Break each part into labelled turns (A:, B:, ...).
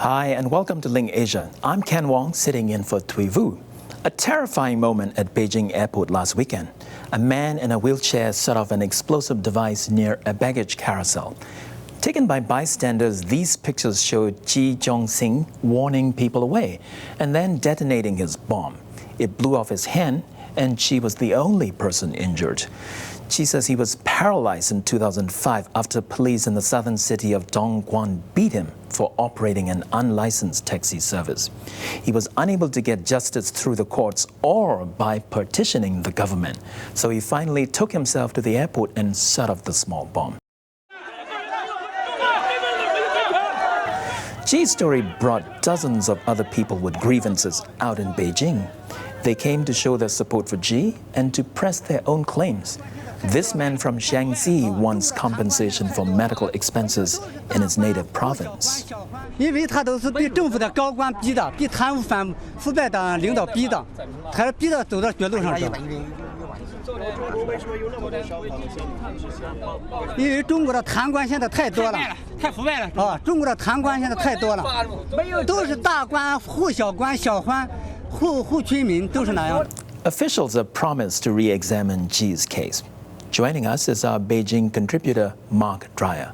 A: Hi, and welcome to LinkAsia. I'm Ken Wong, sitting in for Tui Vu. A terrifying moment at Beijing airport last weekend. A man in a wheelchair set off an explosive device near a baggage carousel. Taken by bystanders, these pictures showed Ji Jong-sing warning people away and then detonating his bomb. It blew off his hand, and Ji was the only person injured. Ji says he was paralyzed in 2005 after police in the southern city of Dongguan beat him for operating an unlicensed taxi service. He was unable to get justice through the courts or by petitioning the government, so he finally took himself to the airport and set off the small bomb. Ji's story brought dozens of other people with grievances out in Beijing. They came to show their support for Ji and to press their own claims. This man from Shaanxi wants compensation for medical expenses in his native province.
B: 因为他都是被政府的高官逼的，被贪污腐败的领导逼的，还是逼的走到绝路上去。因为中国的贪官现在太多了，太腐败了啊！中国的贪官现在太多了，都是大官护小官、小官护群民，都是那样。
A: Officials have promised to re-examine Ji's case. Joining us is our Beijing contributor, Mark Dreyer.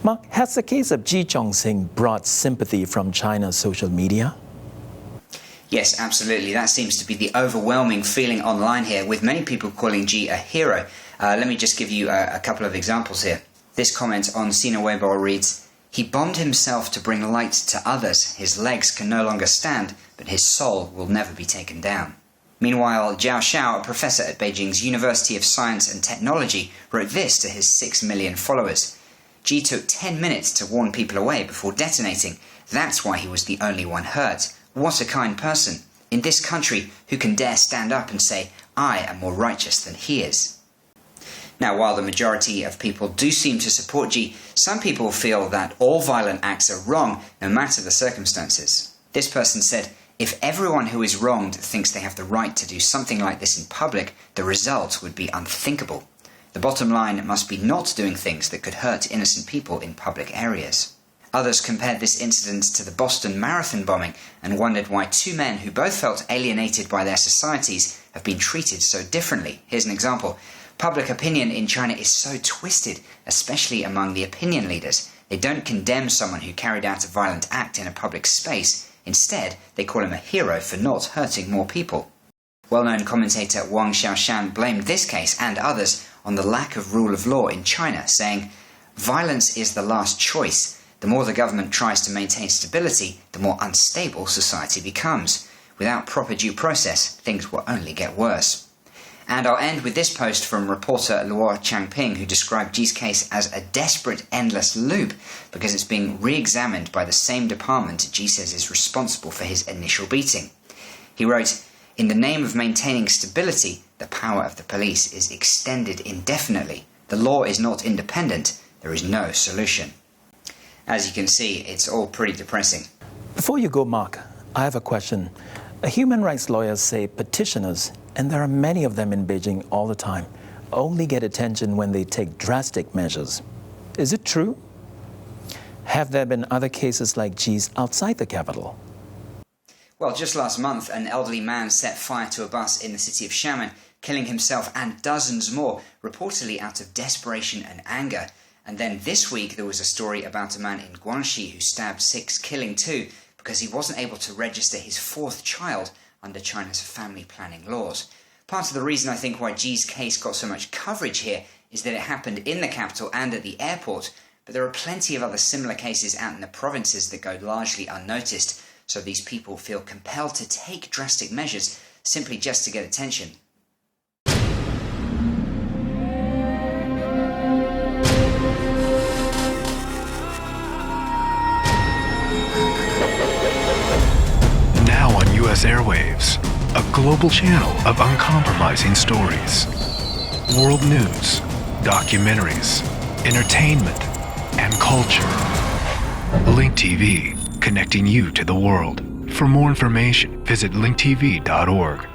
A: Mark, has the case of Ji Jong-sing brought sympathy from China's social media?
C: Yes, absolutely. That seems to be the overwhelming feeling online here, with many people calling Ji a hero. Let me just give you a couple of examples here. This comment on Sina Weibo reads, "He bombed himself to bring light to others. His legs can no longer stand, but his soul will never be taken down." Meanwhile, Jiao Xiao, a professor at Beijing's University of Science and Technology, wrote this to his 6 million followers. Ji took 10 minutes to warn people away before detonating. That's why he was the only one hurt. What a kind person. In this country, who can dare stand up and say, "I am more righteous than he is"? Now, while the majority of people do seem to support Ji, some people feel that all violent acts are wrong, no matter the circumstances. This person said, "If everyone who is wronged thinks they have the right to do something like this in public, the result would be unthinkable. The bottom line must be not doing things that could hurt innocent people in public areas." Others compared this incident to the Boston Marathon bombing and wondered why two men who both felt alienated by their societies have been treated so differently. Here's an example. Public opinion in China is so twisted, especially among the opinion leaders. They don't condemn someone who carried out a violent act in a public space. Instead, they call him a hero for not hurting more people. Well-known commentator Wang Xiaoshan blamed this case and others on the lack of rule of law in China, saying, "Violence is the last choice. The more the government tries to maintain stability, the more unstable society becomes. Without proper due process, things will only get worse." And I'll end with this post from reporter Luo Changping, who described Ji's case as a desperate, endless loop because it's being re-examined by the same department Ji says is responsible for his initial beating. He wrote, "In the name of maintaining stability, the power of the police is extended indefinitely. The law is not independent. There is no solution." As you can see, it's all pretty depressing.
A: Before you go, Mark, I have a question. Human rights lawyers say petitioners, and there are many of them in Beijing all the time, only get attention when they take drastic measures. Is it true? Have there been other cases like Ji's outside the capital?
C: Well, just last month, an elderly man set fire to a bus in the city of Xiamen, killing himself and dozens more, reportedly out of desperation and anger. And then this week, there was a story about a man in Guangxi who stabbed 6, killing 2, because he wasn't able to register his 4th child under China's family planning laws. Part of the reason I think why Ji's case got so much coverage here is that it happened in the capital and at the airport, but there are plenty of other similar cases out in the provinces that go largely unnoticed, so these people feel compelled to take drastic measures simply just to get attention.
D: Now on US airwaves, a global channel of uncompromising stories. World news, documentaries, entertainment, and culture. Link TV, connecting you to the world. For more information, visit linktv.org.